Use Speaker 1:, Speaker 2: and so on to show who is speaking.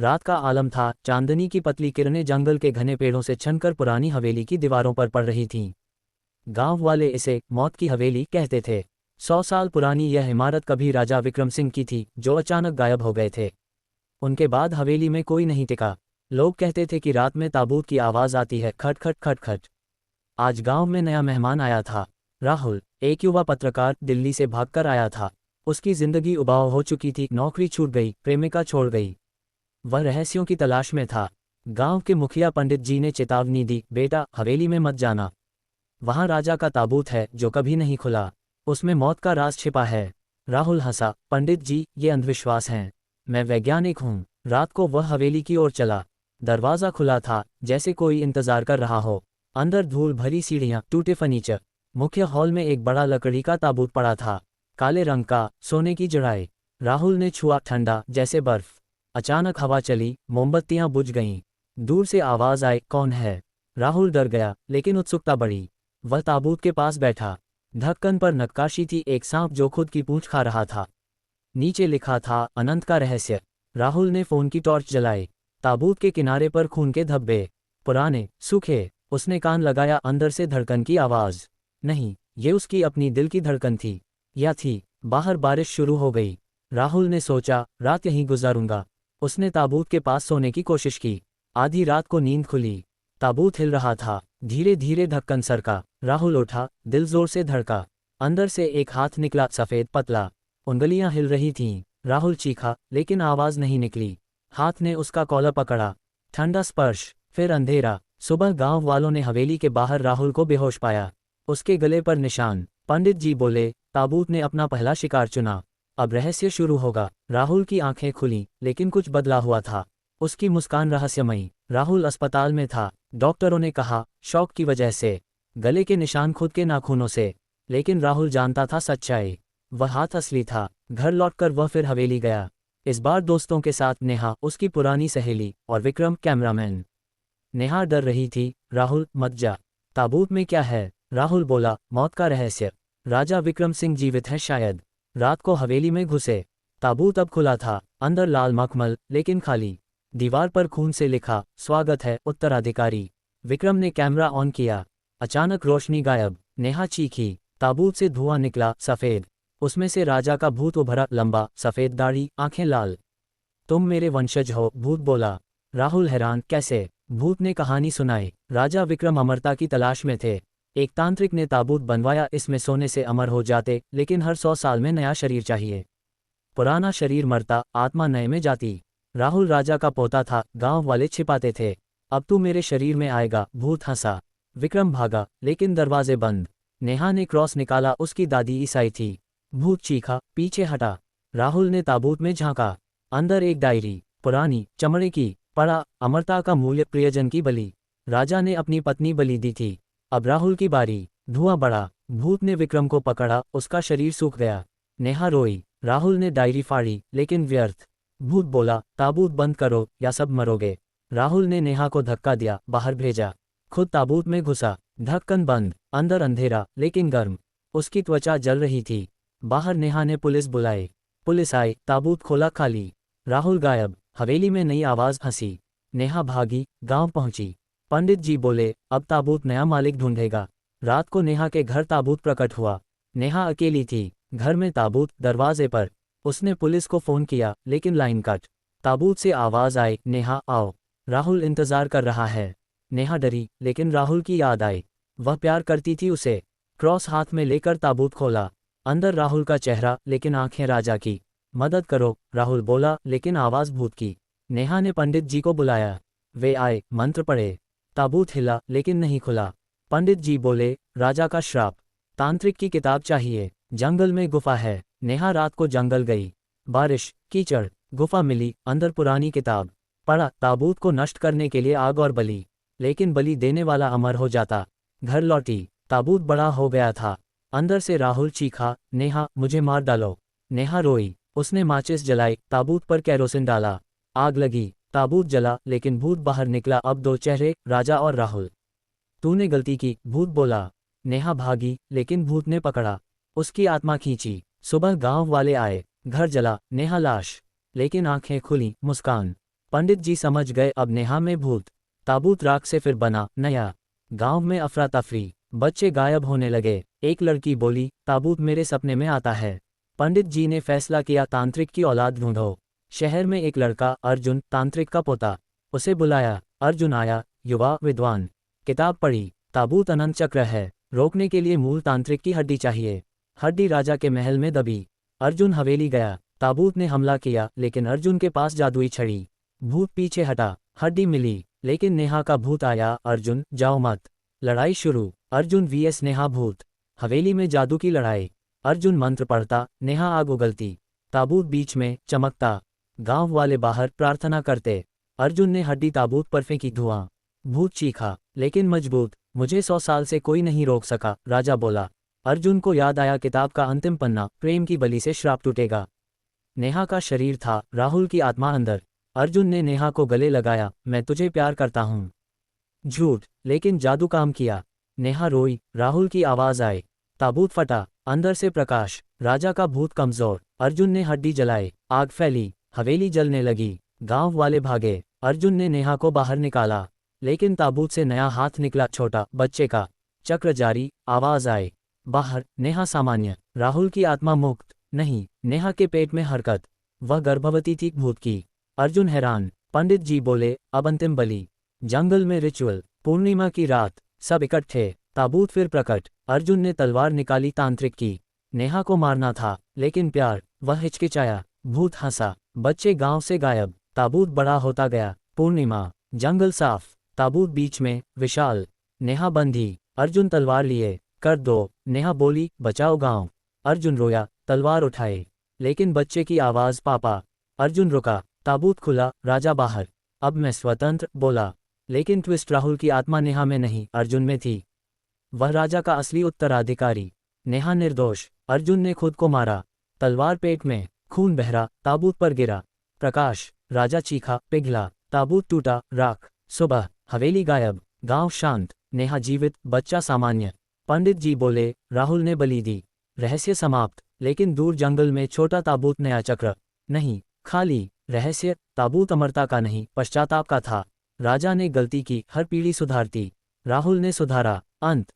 Speaker 1: रात का आलम था, चांदनी की पतली किरणें जंगल के घने पेड़ों से छनकर पुरानी हवेली की दीवारों पर पड़ रही थीं। गांव वाले इसे मौत की हवेली कहते थे। 100 साल पुरानी यह इमारत कभी राजा विक्रम सिंह की थी, जो अचानक गायब हो गए थे। उनके बाद हवेली में कोई नहीं टिका। लोग कहते थे कि रात में ताबूत की आवाज़ आती है, खट खट खट खट। आज गांव में नया मेहमान आया था। राहुल, एक युवा पत्रकार, दिल्ली से भागकर आया था। उसकी जिंदगी उबाऊ हो चुकी थी, नौकरी छूट गई, प्रेमिका छोड़ गई। वह रहस्यों की तलाश में था। गांव के मुखिया पंडित जी ने चेतावनी दी, बेटा, हवेली में मत जाना। वहां राजा का ताबूत है जो कभी नहीं खुला। उसमें मौत का राज छिपा है। राहुल हंसा, पंडित जी, ये अंधविश्वास हैं। मैं वैज्ञानिक हूँ। रात को वह हवेली की ओर चला। दरवाज़ा खुला था, जैसे कोई इंतजार कर रहा हो। अंदर धूल भरी सीढ़ियाँ, टूटे फर्नीचर। मुख्य हॉल में एक बड़ा लकड़ी का ताबूत पड़ा था, काले रंग का, सोने की जड़ाई। राहुल ने छुआ, ठंडा जैसे बर्फ। अचानक हवा चली, मोमबत्तियां बुझ गईं। दूर से आवाज आई, कौन है? राहुल डर गया, लेकिन उत्सुकता बढ़ी। वह ताबूत के पास बैठा। ढक्कन पर नक्काशी थी, एक सांप जो खुद की पूंछ खा रहा था। नीचे लिखा था, अनंत का रहस्य। राहुल ने फोन की टॉर्च जलाई। ताबूत के किनारे पर खून के धब्बे, पुराने, सूखे। उसने कान लगाया, अंदर से धड़कन की आवाज। नहीं, ये उसकी अपनी दिल की धड़कन थी। या थी। बाहर बारिश शुरू हो गई। राहुल ने सोचा, रात यहीं गुजारूंगा। उसने ताबूत के पास सोने की कोशिश की। आधी रात को नींद खुली। ताबूत हिल रहा था। धीरे धीरे ढक्कन सरका। राहुल उठा, दिल जोर से धड़का। अंदर से एक हाथ निकला, सफेद, पतला। उंगलियां हिल रही थीं। राहुल चीखा, लेकिन आवाज नहीं निकली। हाथ ने उसका कॉलर पकड़ा। ठंडा स्पर्श, फिर अंधेरा। सुबह गांव वालों ने हवेली के बाहर राहुल को बेहोश पाया। उसके गले पर निशान। पंडित जी बोले, ताबूत ने अपना पहला शिकार चुना। अब रहस्य शुरू होगा। राहुल की आंखें खुलीं, लेकिन कुछ बदला हुआ था। उसकी मुस्कान रहस्यमयी। राहुल अस्पताल में था। डॉक्टरों ने कहा, शॉक की वजह से। गले के निशान खुद के नाखूनों से। लेकिन राहुल जानता था सच्चाई। वह हाथ असली था। घर लौटकर वह फिर हवेली गया। इस बार दोस्तों के साथ, नेहा, उसकी पुरानी सहेली, और विक्रम, कैमरामैन। नेहा डर रही थी, राहुल, मत जा। ताबूत में क्या है? राहुल बोला, मौत का रहस्य। राजा विक्रम सिंह जीवित है शायद। रात को हवेली में घुसे। ताबूत अब खुला था। अंदर लाल मखमल, लेकिन खाली। दीवार पर खून से लिखा, स्वागत है, उत्तराधिकारी। विक्रम ने कैमरा ऑन किया। अचानक रोशनी गायब। नेहा चीखी। ताबूत से धुआं निकला, सफेद। उसमें से राजा का भूत उभरा, लंबा, सफेद दाढ़ी, आंखें लाल। तुम मेरे वंशज हो, भूत बोला। राहुल हैरान, कैसे? भूत ने कहानी सुनाई। राजा विक्रम अमरता की तलाश में थे। एक तांत्रिक ने ताबूत बनवाया, इसमें सोने से अमर हो जाते, लेकिन हर 100 साल में नया शरीर चाहिए। पुराना शरीर मरता, आत्मा नए में जाती। राहुल राजा का पोता था, गांव वाले छिपाते थे। अब तू मेरे शरीर में आएगा, भूत हंसा। विक्रम भागा, लेकिन दरवाजे बंद। नेहा ने क्रॉस निकाला, उसकी दादी ईसाई थी। भूत चीखा, पीछे हटा। राहुल ने ताबूत में झांका। अंदर एक डायरी, पुरानी, चमड़े की। पढ़ा, अमरता का मूल्य, प्रियजन की बलि। राजा ने अपनी पत्नी बलि दी थी। अब राहुल की बारी। धुआं बढ़ा। भूत ने विक्रम को पकड़ा, उसका शरीर सूख गया। नेहा रोई। राहुल ने डायरी फाड़ी, लेकिन व्यर्थ। भूत बोला, ताबूत बंद करो या सब मरोगे। राहुल ने नेहा को धक्का दिया, बाहर भेजा। खुद ताबूत में घुसा। ढक्कन बंद। अंदर अंधेरा, लेकिन गर्म। उसकी त्वचा जल रही थी। बाहर नेहा ने पुलिस बुलाई। पुलिस आई, ताबूत खोला, खाली। राहुल गायब। हवेली में नई आवाज, हंसी। नेहा भागी, गांव पहुंची। पंडित जी बोले, अब ताबूत नया मालिक ढूंढेगा। रात को नेहा के घर ताबूत प्रकट हुआ। नेहा अकेली थी। घर में ताबूत, दरवाजे पर। उसने पुलिस को फोन किया, लेकिन लाइन कट। ताबूत से आवाज आई, नेहा आओ। राहुल इंतजार कर रहा है। नेहा डरी, लेकिन राहुल की याद आई। वह प्यार करती थी उसे। क्रॉस हाथ में लेकर ताबूत खोला। अंदर राहुल का चेहरा, लेकिन आंखें राजा की। मदद करो, राहुल बोला, लेकिन आवाज भूत की। नेहा ने पंडित जी को बुलाया। वे आए, मंत्र पढ़े। ताबूत हिला, लेकिन नहीं खुला। पंडित जी बोले, राजा का श्राप। तांत्रिक की किताब चाहिए। जंगल में गुफा है। नेहा रात को जंगल गई। बारिश, कीचड़। गुफा मिली, अंदर पुरानी किताब। पढ़ा, ताबूत को नष्ट करने के लिए आग और बलि। लेकिन बलि देने वाला अमर हो जाता। घर लौटी। ताबूत बड़ा हो गया था। अंदर से राहुल चीखा, नेहा, मुझे मार डालो। नेहा रोई। उसने माचिस जलाई, ताबूत पर कैरोसिन डाला। आग लगी। ताबूत जला, लेकिन भूत बाहर निकला। अब दो चेहरे, राजा और राहुल। तूने गलती की, भूत बोला। नेहा भागी, लेकिन भूत ने पकड़ा। उसकी आत्मा खींची। सुबह गांव वाले आए। घर जला, नेहा लाश। लेकिन आंखें खुली, मुस्कान। पंडित जी समझ गए अब नेहा में भूत। ताबूत राख से फिर बना नया। गांव में अफरा तफरी, बच्चे गायब होने लगे। एक लड़की बोली, ताबूत मेरे सपने में आता है। पंडित जी ने फैसला किया, तांत्रिक की औलाद ढूंढो। शहर में एक लड़का अर्जुन, तांत्रिक का पोता। उसे बुलाया। अर्जुन आया, युवा विद्वान। किताब पढ़ी, ताबूत अनंत चक्र है, रोकने के लिए मूल तांत्रिक की हड्डी चाहिए। हड्डी राजा के महल में दबी। अर्जुन हवेली गया, ताबूत ने हमला किया, लेकिन अर्जुन के पास जादुई छड़ी। भूत पीछे हटा, हड्डी मिली, लेकिन नेहा का भूत आया। अर्जुन जाओ मत। लड़ाई शुरू, अर्जुन वीएस नेहा भूत। हवेली में जादू की लड़ाई। अर्जुन मंत्र पढ़ता, नेहा आग उगलती। ताबूत बीच में चमकता। गांव वाले बाहर प्रार्थना करते। अर्जुन ने हड्डी ताबूत पर फेंकी, धुआं। भूत चीखा, लेकिन मजबूत। मुझे 100 साल से कोई नहीं रोक सका, राजा बोला। अर्जुन को याद आया किताब का अंतिम पन्ना, प्रेम की बलि से श्राप टूटेगा। नेहा का शरीर था, राहुल की आत्मा अंदर। अर्जुन ने नेहा को गले लगाया, मैं तुझे प्यार करता हूँ। झूठ, लेकिन जादू काम किया। नेहा रोई, राहुल की आवाज आई। ताबूत फटा, अंदर से प्रकाश। राजा का भूत कमजोर। अर्जुन ने हड्डी जलाई, आग फैली, हवेली जलने लगी। गांव वाले भागे। अर्जुन ने नेहा को बाहर निकाला, लेकिन ताबूत से नया हाथ निकला, छोटा, बच्चे का। चक्र जारी, आवाज आई। बाहर, नेहा सामान्य, राहुल की आत्मा मुक्त। नहीं, नेहा के पेट में हरकत। वह गर्भवती थी भूत की। अर्जुन हैरान। पंडित जी बोले, अब अंतिम बलि। जंगल में रिचुअल, पूर्णिमा की रात, सब इकट्ठे। ताबूत फिर प्रकट। अर्जुन ने तलवार निकाली, तांत्रिक की। नेहा को मारना था, लेकिन प्यार। वह हिचकिचाया। भूत हंसा। बच्चे गांव से गायब। ताबूत बड़ा होता गया। पूर्णिमा, जंगल साफ, ताबूत बीच में, विशाल। नेहा बंधी। अर्जुन तलवार लिए, कर दो। नेहा बोली, बचाओ गांव। अर्जुन रोया, तलवार उठाए, लेकिन बच्चे की आवाज, पापा। अर्जुन रुका, ताबूत खुला, राजा बाहर। अब मैं स्वतंत्र, बोला। लेकिन ट्विस्ट, राहुल की आत्मा नेहा में नहीं, अर्जुन में थी। वह राजा का असली उत्तराधिकारी। नेहा निर्दोष। अर्जुन ने खुद को मारा। तलवार पेट में, खून बहरा, ताबूत पर गिरा। प्रकाश, राजा चीखा, पिघला, ताबूत टूटा, राख। सुबह, हवेली गायब, गांव शांत, नेहा जीवित, बच्चा सामान्य। पंडित जी बोले, राहुल ने बलि दी। रहस्य समाप्त, लेकिन दूर जंगल में छोटा ताबूत, नया चक्र। नहीं, खाली। रहस्य, ताबूत अमरता का नहीं, पश्चाताप का था। राजा ने गलती की, हर पीढ़ी सुधारती। राहुल ने सुधारा। अंत,